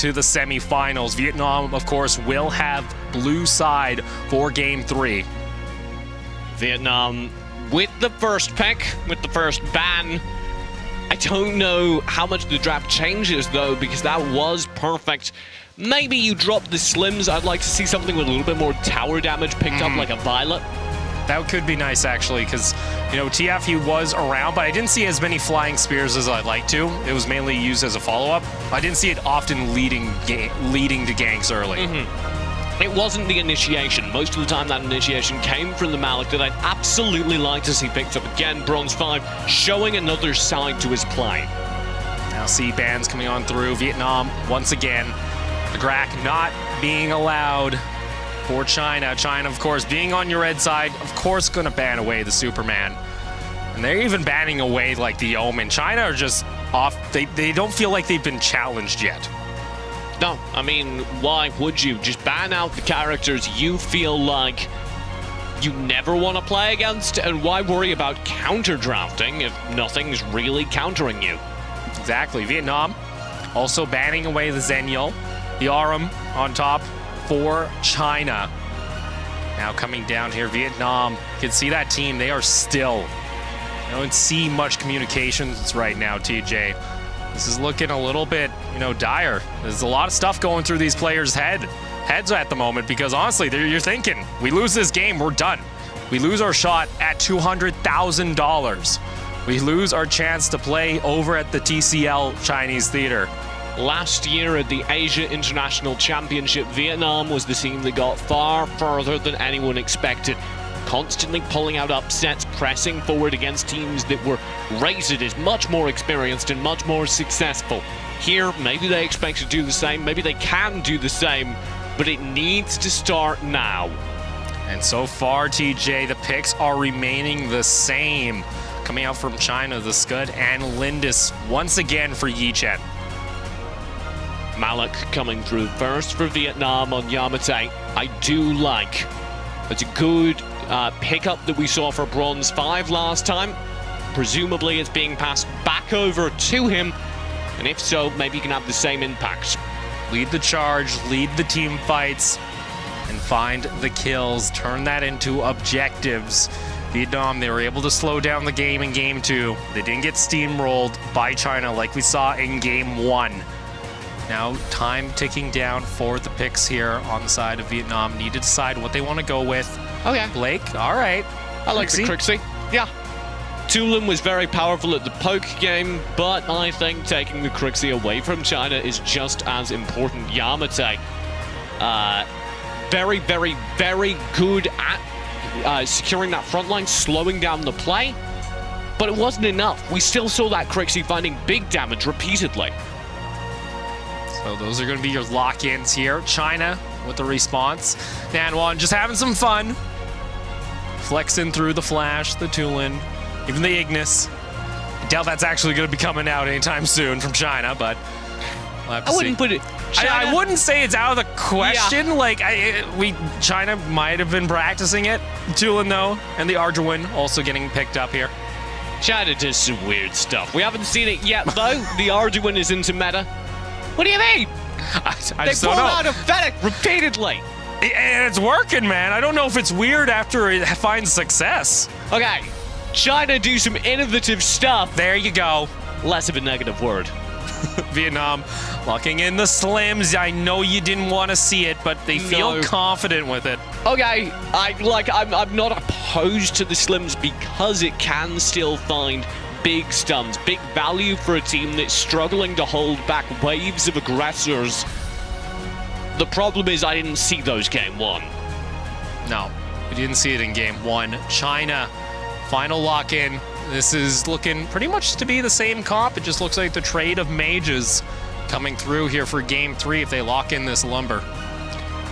to the semifinals. Vietnam, of course, will have blue side for Game 3. Vietnam with the first pick, with the first ban. I don't know how much the draft changes, though, because that was perfect. Maybe you drop the slims. I'd like to see something with a little bit more tower damage picked up, like a Violet. That could be nice, actually, because, you know, TF, he was around, but I didn't see as many flying spears as I'd like to. It was mainly used as a follow-up. I didn't see it often leading to ganks early. It wasn't the initiation. Most of the time that initiation came from the Malik that I'd absolutely like to see picked up again. Bronze 5 showing another side to his play. Now see bans coming on through. Vietnam, once again, the Grak not being allowed for China. China, of course, being on your red side, of course, going to ban away the Superman. And they're even banning away, like, the Omen. China are just off. They don't feel like they've been challenged yet. No, I mean, why would you? Just ban out the characters you feel like you never want to play against, and why worry about counter-drafting if nothing's really countering you? Exactly. Vietnam also banning away the Zenial. The Arum on top for China. Now coming down here, Vietnam. You can see that team. They are still. I don't see much communications right now, TJ. This is looking a little bit, you know, dire. There's a lot of stuff going through these players' heads at the moment, because honestly, you're thinking, we lose this game, we're done. We lose our shot at $200,000. We lose our chance to play over at the TCL Chinese Theater. Last year at the Asia International Championship, Vietnam was the team that got far further than anyone expected. Constantly pulling out upsets, pressing forward against teams that were rated as much more experienced and much more successful. Here, maybe they expect to do the same, maybe they can do the same, but it needs to start now. And so far, TJ, the picks are remaining the same. Coming out from China, the Scud and Lindis once again for Yichen. Malik coming through first for Vietnam on Yamate. I do like. It's a good pickup that we saw for Bronze 5 last time. Presumably it's being passed back over to him, and if so, maybe he can have the same impact. Lead the charge, lead the team fights, and find the kills. Turn that into objectives. Vietnam, they were able to slow down the game in Game 2. They didn't get steamrolled by China like we saw in Game 1. Now, time ticking down for the picks here on the side of Vietnam. Need to decide what they want to go with. Okay. Blake, all right. I like the Crixie. Yeah. Tulin was very powerful at the poke game, but I think taking the Crixie away from China is just as important. Yamate, very, very, very good at securing that front line, slowing down the play, but it wasn't enough. We still saw that Crixie finding big damage repeatedly. So those are going to be your lock-ins here. China with the response. Nanwan just having some fun. Flexing through the Flash, the Tulin, even the Ignis. I doubt that's actually going to be coming out anytime soon from China, but we'll have to I wouldn't see. put it... I wouldn't say it's out of the question. Yeah. Like, China might have been practicing it. Tulin, though, and the Arduin also getting picked up here. China does some weird stuff. We haven't seen it yet, though. The Arduin is into meta. What do you mean? I they just pull don't know. out a Fennec repeatedly. And it's working, man. I don't know if it's weird after it finds success. Okay, China do some innovative stuff. There you go. Less of a negative word. Vietnam locking in the slims. I know you didn't want to see it, but they feel confident with it. Okay, I'm not opposed to the slims because it can still find big stuns, big value for a team that's struggling to hold back waves of aggressors. The problem is I didn't see those Game 1. No, we didn't see it in Game 1. China, final lock-in. This is looking pretty much to be the same comp. It just looks like the trade of mages coming through here for Game 3 if they lock in this lumber.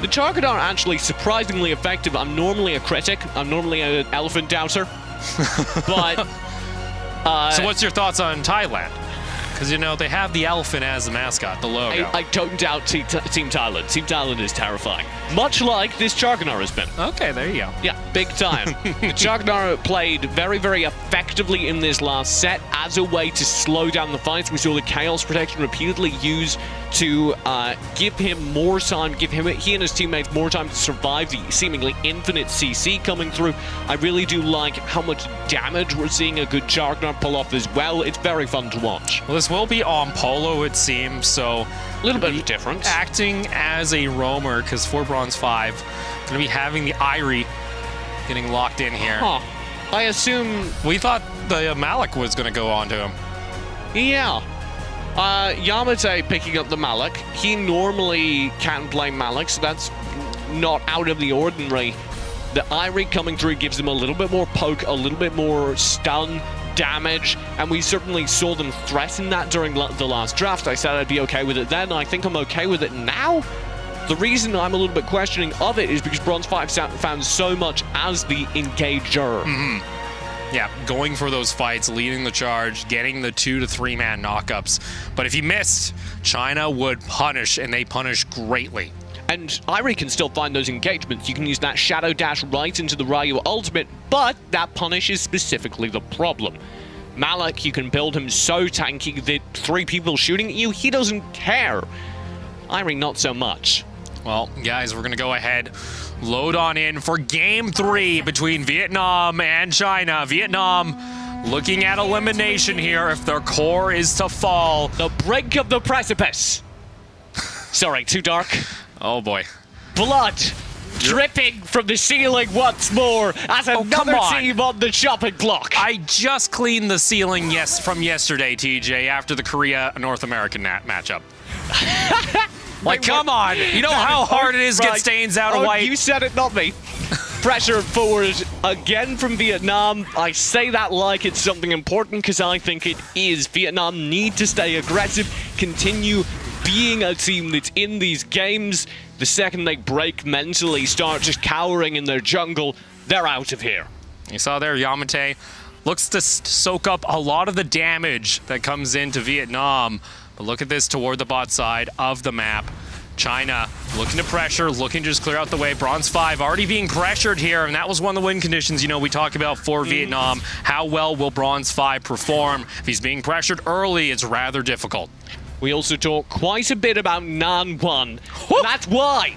The Chargad are actually surprisingly effective. I'm normally a critic. I'm normally an elephant doubter. But... so what's your thoughts on Thailand? Because, you know, they have the elephant as the mascot, the logo. I don't doubt Team Thailand. Team Thailand is terrifying. Much like this Charganar has been. Okay, there you go. Yeah, big time. The Charganar played very, very effectively in this last set as a way to slow down the fights. We saw the Chaos Protection repeatedly used to give him more time, he and his teammates more time to survive the seemingly infinite CC coming through. I really do like how much damage we're seeing a good Charganar pull off as well. It's very fun to watch. Well, this will be on Polo, it seems, so a little bit of a difference. Acting as a roamer, because for Bronze 5, going to be having the Irie getting locked in here. Huh. I assume... We thought the Malik was going to go on to him. Yeah. Yamate picking up the Malik. He normally can play Malik, so that's not out of the ordinary. The Irie coming through gives him a little bit more poke, a little bit more stun damage, and we certainly saw them threaten that during the last draft. I said I'd be okay with it then. I think I'm okay with it now. The reason I'm a little bit questioning of it is because Bronze 5 found so much as the engager. Mm-hmm. Yeah, going for those fights, leading the charge, getting the 2 to 3 man knockups. But if you missed, China would punish, and they punish greatly. And Irie can still find those engagements. You can use that Shadow Dash right into the Ryu ultimate, but that punish is specifically the problem. Malik, you can build him so tanky that 3 people shooting at you, he doesn't care. Irie, not so much. Well, guys, we're going to go ahead, load on in for Game 3 between Vietnam and China. Vietnam looking at elimination here if their core is to fall. The brink of the precipice. Sorry, too dark. Oh, boy. Blood dripping from the ceiling once more as another team on the chopping block. I just cleaned the ceiling from yesterday, TJ, after the Korea-North American matchup. Like, come on. You know how hard it is to get stains out of white? You said it, not me. Pressure forward again from Vietnam. I say that like it's something important because I think it is. Vietnam need to stay aggressive, continue being a team that's in these games. The second they break mentally, start just cowering in their jungle, they're out of here. You saw there, Yamate looks to soak up a lot of the damage that comes into Vietnam. But look at this toward the bot side of the map. China looking to pressure, looking to just clear out the way. Bronze 5 already being pressured here, and that was one of the win conditions, you know, we talk about for Vietnam. How well will Bronze 5 perform? If he's being pressured early, it's rather difficult. We also talk quite a bit about Nan 1. That's why.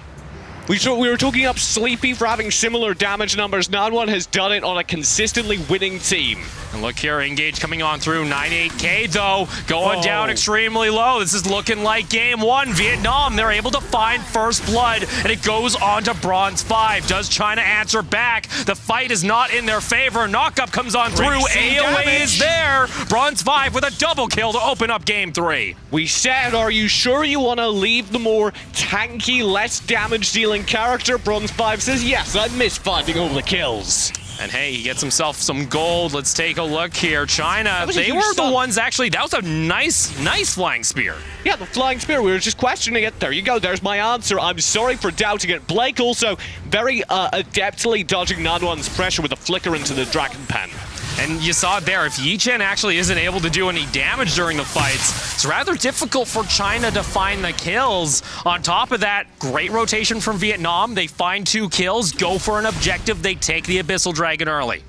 We were talking up Sleepy for having similar damage numbers. Nan 1 has done it on a consistently winning team. And look here, Engage coming on through. 98K, though, going down extremely low. This is looking like Game 1. Vietnam, they're able to find first blood, and it goes on to Bronze 5. Does China answer back? The fight is not in their favor. Knockup comes on through. AOA is there. Bronze 5 with a double kill to open up Game 3. We said, are you sure you want to leave the more tanky, less damage-dealing character? Bronze 5 says, yes, I miss finding all the kills. And hey, he gets himself some gold. Let's take a look here. China, they were the ones actually, that was a nice flying spear. Yeah, the flying spear, we were just questioning it. There you go, there's my answer. I'm sorry for doubting it. Blake also very adeptly dodging Nan 1's pressure with a flicker into the Dragon Pen. And you saw it there, if Yi Chen actually isn't able to do any damage during the fights, it's rather difficult for China to find the kills. On top of that, great rotation from Vietnam. They find 2 kills, go for an objective, they take the Abyssal Dragon early.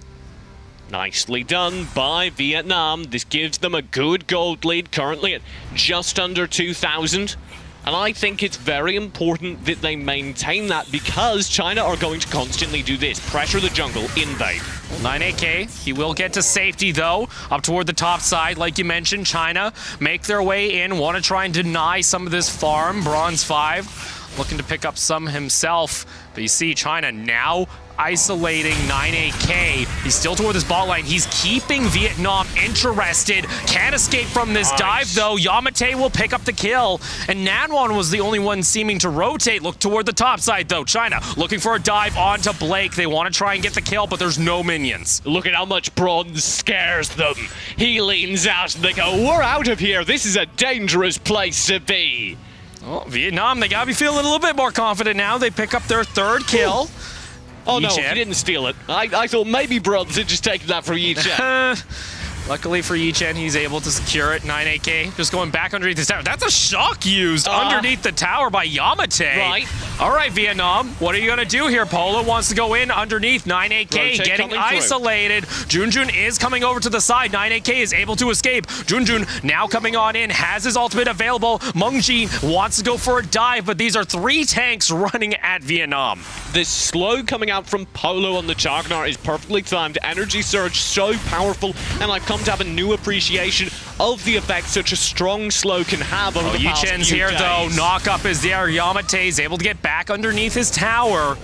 Nicely done by Vietnam. This gives them a good gold lead, currently at just under 2,000. And I think it's very important that they maintain that because China are going to constantly do this. Pressure the jungle, invade. 9AK, he will get to safety though, up toward the top side. Like you mentioned, China make their way in, want to try and deny some of this farm. Bronze 5 looking to pick up some himself. But you see China now isolating 9AK. He's still toward this bot line. He's keeping Vietnam interested. Can't escape from this dive, though. Yamate will pick up the kill. And Nanwan was the only one seeming to rotate. Look toward the top side, though. China looking for a dive onto Blake. They want to try and get the kill, but there's no minions. Look at how much Bronze scares them. He leans out and they go, we're out of here. This is a dangerous place to be. Well, Vietnam, they gotta be feeling a little bit more confident now. They pick up their 3rd kill. Oh no, he didn't steal it. I thought maybe Bronze had just taken that from Yi Chen. Luckily for Yichen, he's able to secure it. 9 AK just going back underneath the tower. That's a shock used underneath the tower by Yamate. Right. All right, Vietnam, what are you going to do here? Polo wants to go in underneath. 9 AK getting isolated. Junjun is coming over to the side. 9 AK is able to escape. Junjun now coming on in, has his ultimate available. Mengji wants to go for a dive, but these are 3 tanks running at Vietnam. This slow coming out from Polo on the Jagnar is perfectly timed. Energy surge so powerful, and I've come to have a new appreciation of the effect such a strong slow can have over the past Yichen's few here days. though. Knock up is there. Yamate is able to get back underneath his tower.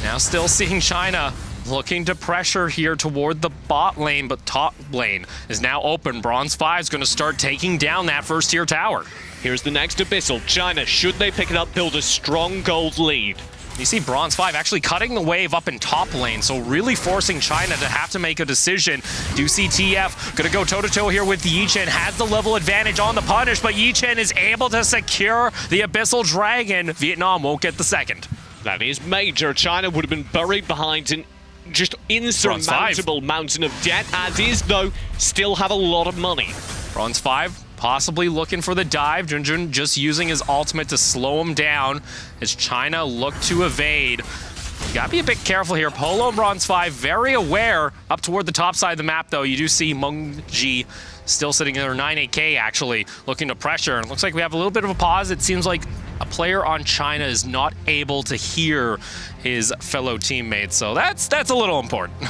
Now still seeing China looking to pressure here toward the bot lane, but top lane is now open. Bronze 5 is going to start taking down that first tier tower. Here's the next Abyssal. China, should they pick it up, build a strong gold lead. You see Bronze 5 actually cutting the wave up in top lane, so really forcing China to have to make a decision. Do see TF gonna go toe-to-toe here with Yichen, has the level advantage on the punish, but Yichen is able to secure the Abyssal Dragon. Vietnam won't get the second. That is major. China would have been buried behind an just insurmountable mountain of debt. As is, though, still have a lot of money. Bronze 5 possibly looking for the dive. Junjun just using his ultimate to slow him down as China look to evade. You gotta be a bit careful here. Polo and Bronze 5 very aware up toward the top side of the map, though. You do see Mengji still sitting there. 9 AK actually looking to pressure. And it looks like we have a little bit of a pause. It seems like a player on China is not able to hear his fellow teammates, so that's a little important.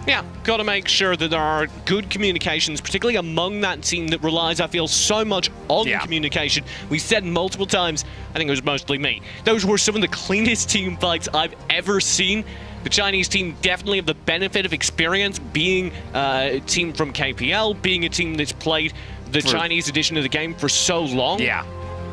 Yeah, got to make sure that there are good communications, particularly among that team that relies, I feel, so much on communication. We said multiple times, I think it was mostly me, those were some of the cleanest team fights I've ever seen. The Chinese team definitely have the benefit of experience, being a team from KPL, being a team that's played the Chinese edition of the game for so long. Yeah.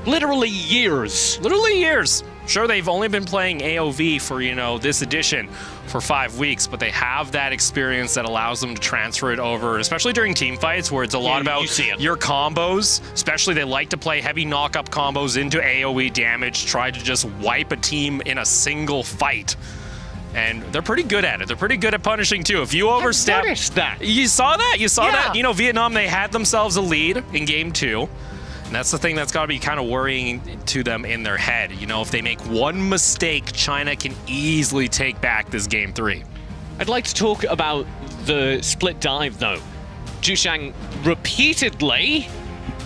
Literally years. Literally years. Sure, they've only been playing AOV for, this edition for 5 weeks, but they have that experience that allows them to transfer it over, especially during team fights where it's a lot about your combos. Especially they like to play heavy knock-up combos into AOE damage, try to just wipe a team in a single fight. And they're pretty good at it. They're pretty good at punishing, too. If you overstep... I noticed that. You saw that? You saw that? Vietnam, they had themselves a lead in Game 2. And that's the thing that's got to be kind of worrying to them in their head. If they make one mistake, China can easily take back this Game 3. I'd like to talk about the split dive, though. Jushang repeatedly,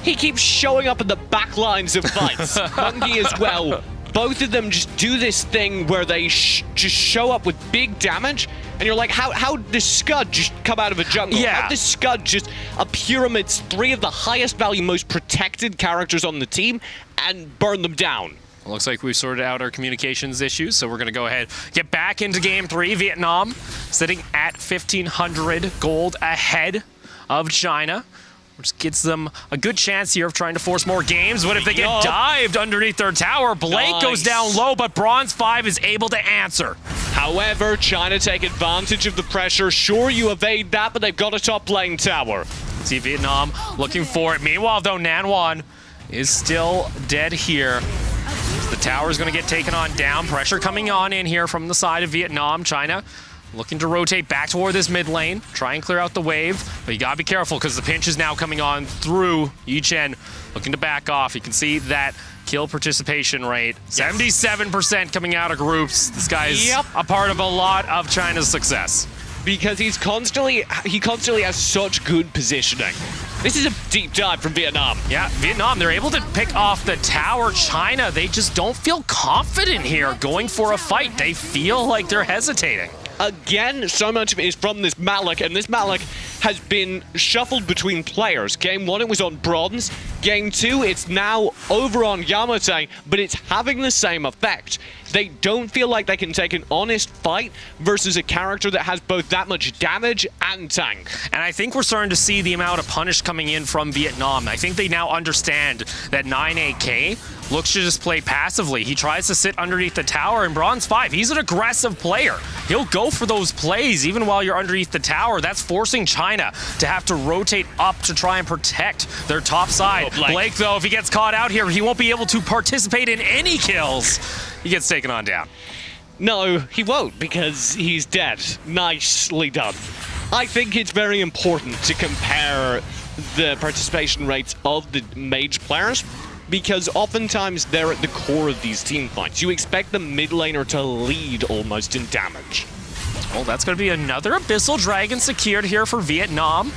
he keeps showing up in the back lines of fights. Bungie as well. Both of them just do this thing where they just show up with big damage, and you're like, how does Scud just come out of a jungle? Yeah. How does Scud just appear amidst 3 of the highest value, most protected characters on the team and burn them down? Looks like we've sorted out our communications issues, so we're going to go ahead get back into Game 3. Vietnam sitting at 1,500 gold ahead of China, which gives them a good chance here of trying to force more games. But if they get dived underneath their tower, Blake goes down low, but Bronze 5 is able to answer. However, China take advantage of the pressure. Sure, you evade that, but they've got a top lane tower. See Vietnam looking for it. Meanwhile, though, Nanwan is still dead here. The tower is going to get taken on down. Pressure coming on in here from the side of Vietnam. China looking to rotate back toward this mid lane, try and clear out the wave, but you gotta be careful because the pinch is now coming on through. Yichen looking to back off. You can see that kill participation rate, 77% coming out of groups. This guy is a part of a lot of China's success. Because he constantly has such good positioning. This is a deep dive from Vietnam. Yeah, Vietnam, they're able to pick off the tower. China, they just don't feel confident here going for a fight. They feel like they're hesitating. Again, so much of it is from this Malik, and this Malik has been shuffled between players. Game 1, it was on Bronze. Game 2, it's now over on Yamate, but it's having the same effect. They don't feel like they can take an honest fight versus a character that has both that much damage and tank. And I think we're starting to see the amount of punish coming in from Vietnam. I think they now understand that 9AK looks to just play passively. He tries to sit underneath the tower in Bronze 5. He's an aggressive player. He'll go for those plays even while you're underneath the tower. That's forcing China to have to rotate up to try and protect their top side. Blake, though, if he gets caught out here, he won't be able to participate in any kills. He gets taken on down. No, he won't because he's dead. Nicely done. I think it's very important to compare the participation rates of the mage players, because oftentimes they're at the core of these team fights. You expect the mid laner to lead almost in damage. Well, that's going to be another Abyssal Dragon secured here for Vietnam.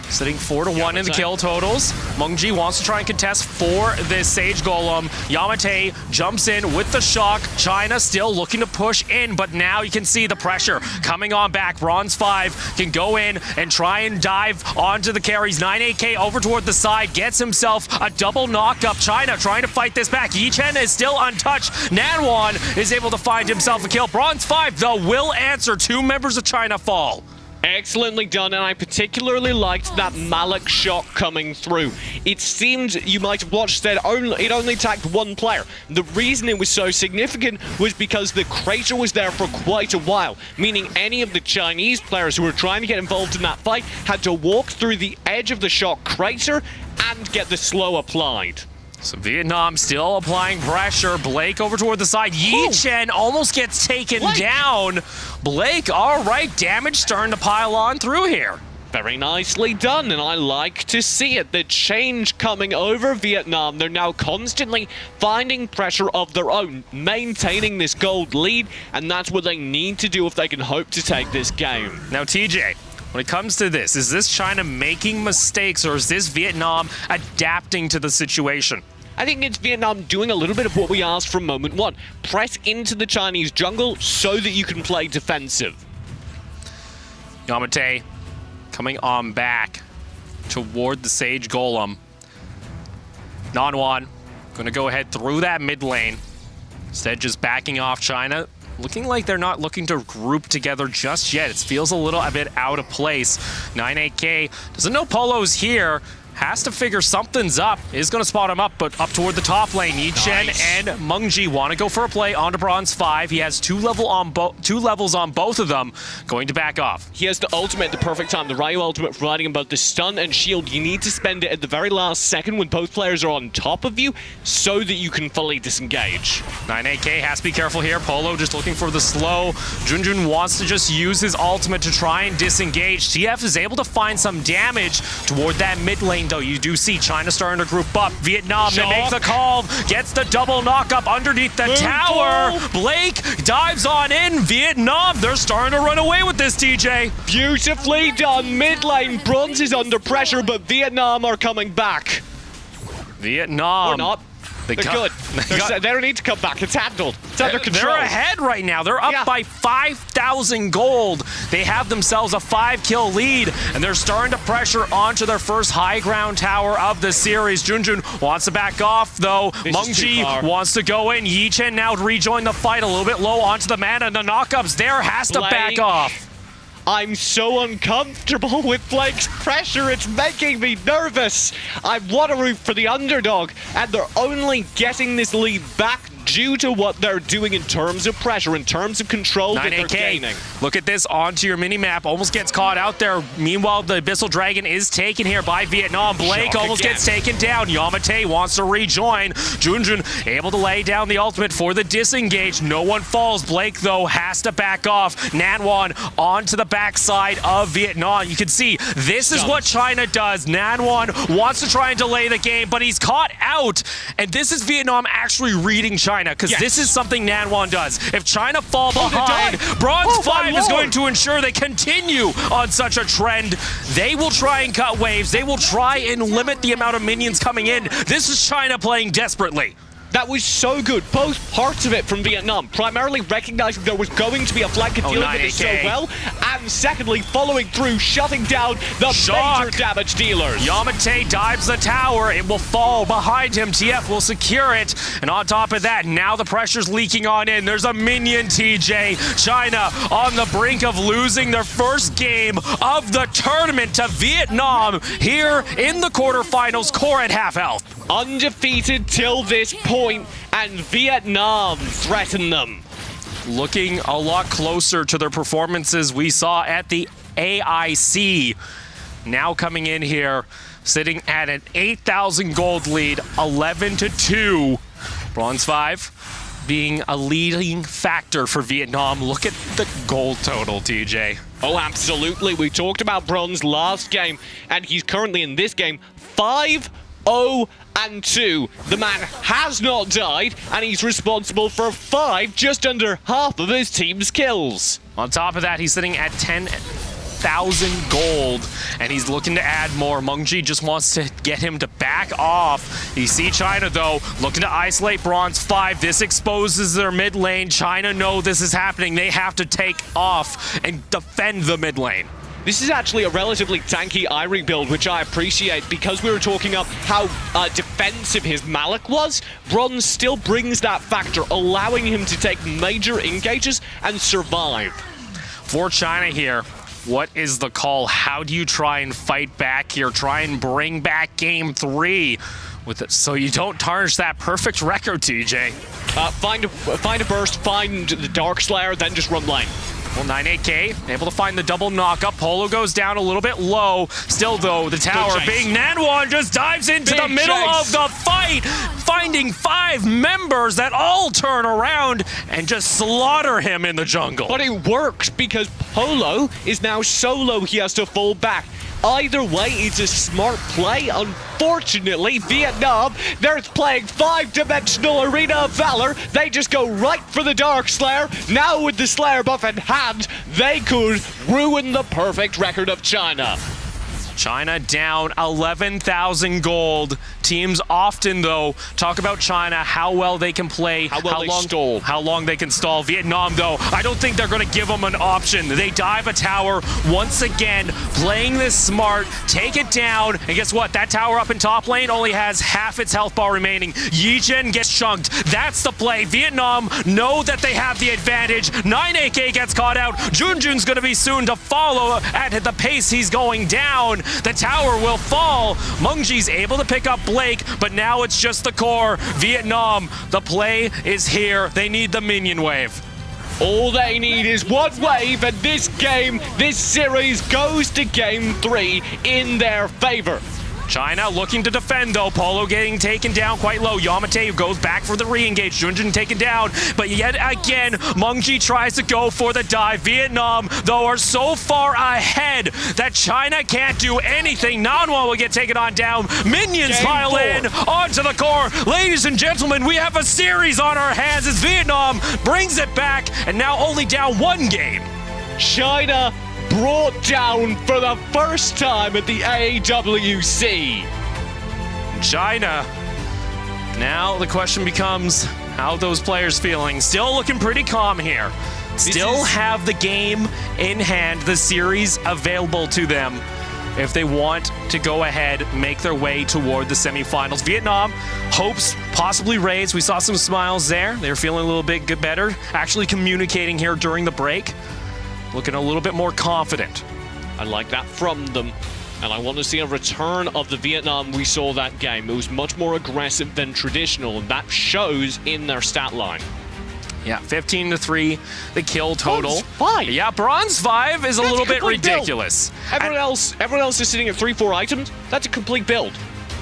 Sitting 4-1 in the kill totals. Mengji wants to try and contest for this Sage Golem. Yamate jumps in with the shock. China still looking to push in, but now you can see the pressure coming on back. Bronze 5 can go in and try and dive onto the carries. 9AK over toward the side, gets himself a double knock-up. China trying to fight this back. Yichen is still untouched. Nanwan is able to find himself a kill. Bronze 5, though, will answer. 2 members of China fall. Excellently done, and I particularly liked that Malik shot coming through. It seemed, you might have watched, that it only attacked 1 player. The reason it was so significant was because the crater was there for quite a while, meaning any of the Chinese players who were trying to get involved in that fight had to walk through the edge of the shot crater and get the slow applied. So Vietnam still applying pressure. Blake over toward the side. Yichen almost gets taken down. Blake, all right, damage starting to pile on through here. Very nicely done, and I like to see it. The change coming over Vietnam. They're now constantly finding pressure of their own, maintaining this gold lead, and that's what they need to do if they can hope to take this game. Now, TJ, when it comes to this, is this China making mistakes, or is this Vietnam adapting to the situation? I think it's Vietnam doing a little bit of what we asked from moment 1. Press into the Chinese jungle so that you can play defensive. Yamate coming on back toward the Sage Golem. Nanwan going to go ahead through that mid lane. Instead, just backing off China. Looking like they're not looking to group together just yet. It feels a little bit out of place. 9AK doesn't know Polo's here. Has to figure something's up. Is going to spot him up, but up toward the top lane. Yichen and Mengji want to go for a play onto Bronze 5. He has 2 levels on both of them. Going to back off. He has the ultimate at the perfect time. The Ryu ultimate providing him both the stun and shield. You need to spend it at the very last second when both players are on top of you so that you can fully disengage. 9AK has to be careful here. Polo just looking for the slow. Junjun wants to just use his ultimate to try and disengage. TF is able to find some damage toward that mid lane, though. You do see China starting to group up. Vietnam, they make the call, gets the double knock-up underneath the tower. Blake dives on in. Vietnam, they're starting to run away with this, TJ. Beautifully done. Mid lane, Bronze is under pressure, but Vietnam are coming back. Vietnam. Or not. They're good. They don't need to come back. It's handled. It's under control. They're ahead right now. They're up by 5,000 gold. They have themselves a 5-kill lead, and they're starting to pressure onto their first high ground tower of the series. Junjun wants to back off, though. Mengji wants to go in. Yichen now to rejoin the fight. A little bit low onto the mana, and the knockups there. Has to back off. I'm so uncomfortable with Blake's pressure. It's making me nervous. I want to root for the underdog, and they're only getting this lead back due to what they're doing in terms of pressure, in terms of control that they're gaining. Look at this onto your mini-map. Almost gets caught out there. Meanwhile, the Abyssal Dragon is taken here by Vietnam. Blake almost gets taken down. Yamate wants to rejoin. Junjun able to lay down the ultimate for the disengage. No one falls. Blake, though, has to back off. Nanwan onto the backside of Vietnam. You can see this is what China does. Nanwan wants to try and delay the game, but he's caught out. And this is Vietnam actually reading China, because this is something Nanwan does. If China fall behind, Bronze 5 is going to ensure they continue on such a trend. They will try and cut waves. They will try and limit the amount of minions coming in. This is China playing desperately. That was so good. Both parts of it from Vietnam. Primarily recognizing there was going to be a flank and dealing with it so well. And secondly, following through, shutting down the major damage dealers. Yamate dives the tower. It will fall behind him. TF will secure it. And on top of that, now the pressure's leaking on in. There's a minion, TJ. China on the brink of losing their first game of the tournament to Vietnam here in the quarterfinals. Core at half health. Undefeated till this point, and Vietnam threaten them. Looking a lot closer to their performances we saw at the AIC. Now coming in here, sitting at an 8,000 gold lead, 11-2. Bronze 5 being a leading factor for Vietnam. Look at the gold total, TJ. Oh, absolutely. We talked about Bronze last game, and he's currently in this game 5-0-2. The man has not died, and he's responsible for just under half of his team's kills. On top of that, he's sitting at 10,000 gold, and he's looking to add more. Mengji just wants to get him to back off. You see China, though, looking to isolate Bronze 5. This exposes their mid lane. China know this is happening. They have to take off and defend the mid lane. This is actually a relatively tanky Irie build, which I appreciate because we were talking up how defensive his Malik was. Bronze still brings that factor, allowing him to take major engages and survive. For China here, what is the call? How do you try and fight back here? Try and bring back game 3 with it, so you don't tarnish that perfect record, TJ. Find a burst, find the Dark Slayer, then just run lane. Well, 98K, able to find the double knockup. Polo goes down a little bit low. Still, though, the tower being Nanwan just dives into the middle of the fight, finding 5 members that all turn around and just slaughter him in the jungle. But it works because Polo is now solo. He has to fall back. Either way, it's a smart play. Unfortunately, Vietnam, they're playing 5-dimensional Arena of Valor. They just go right for the Dark Slayer. Now with the Slayer buff in hand, they could ruin the perfect record of China. China down 11,000 gold. Teams often, though, talk about China, how well they can play, how long they can stall. Vietnam, though, I don't think they're going to give them an option. They dive a tower once again, playing this smart, take it down, and guess what? That tower up in top lane only has half its health bar remaining. Yijin gets chunked. That's the play. Vietnam know that they have the advantage. 9AK gets caught out. Junjun's going to be soon to follow at the pace he's going down. The tower will fall. Mengji's able to pick up Blake, but now it's just the core. Vietnam, the play is here. They need the minion wave. All they need is one wave, and this game, this series goes to game 3 in their favor. China looking to defend, though. Polo getting taken down quite low. Yamate goes back for the re-engage. Junjun taken down. But yet again, Mengji tries to go for the dive. Vietnam, though, are so far ahead that China can't do anything. Nanwan will get taken on down. Minions pile in onto the core. Ladies and gentlemen, we have a series on our hands as Vietnam brings it back, and now only down 1 game. China brought down for the first time at the AWC. China. Now the question becomes, how are those players feeling? Still looking pretty calm here. Still have the game in hand, the series available to them if they want to go ahead, make their way toward the semifinals. Vietnam, hopes possibly raised. We saw some smiles there. They're feeling a little bit better, actually communicating here during the break. Looking a little bit more confident. I like that from them. And I want to see a return of the Vietnam we saw that game. It was much more aggressive than traditional, and that shows in their stat line. Yeah, 15-3, the kill total. Bronze 5. Yeah, Bronze 5 is a little bit ridiculous. Everyone else is sitting at 3-4 items. That's a complete build.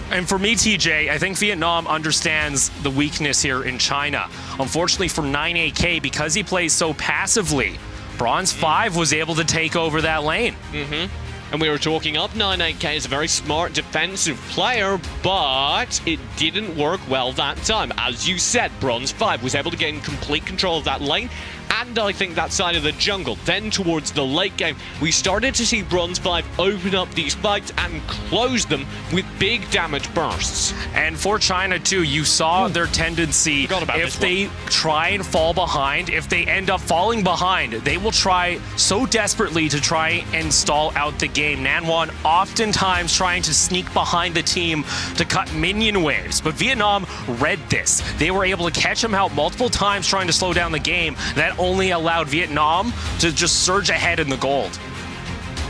And for me, TJ, I think Vietnam understands the weakness here in China. Unfortunately for 9AK, because he plays so passively, Bronze 5 was able to take over that lane. And we were talking up 9AK is a very smart defensive player, but it didn't work well that time. As you said, Bronze 5 was able to get in complete control of that lane, and I think that side of the jungle. Then towards the late game, we started to see Bronze 5 open up these fights and close them with big damage bursts. And for China too, you saw their tendency, if they try and fall behind, if they end up falling behind, they will try so desperately to try and stall out the game. Nanwan oftentimes trying to sneak behind the team to cut minion waves, but Vietnam read this. They were able to catch him out multiple times trying to slow down the game. That only allowed Vietnam to just surge ahead in the gold.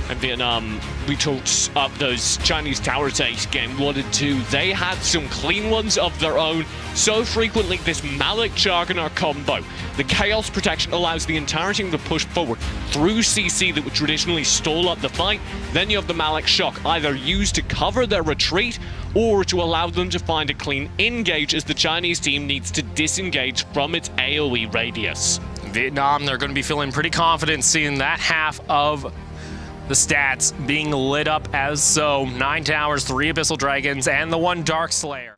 And Vietnam, we talked up those Chinese tower takes game 1 and 2. They had some clean ones of their own. So frequently, this Malik Jargonar combo, the Chaos Protection allows the entire team to push forward through CC that would traditionally stall up the fight. Then you have the Malik Shock, either used to cover their retreat or to allow them to find a clean engage as the Chinese team needs to disengage from its AoE radius. Vietnam, they're going to be feeling pretty confident seeing that half of the stats being lit up as so. 9 towers, 3 Abyssal Dragons, and the 1 Dark Slayer.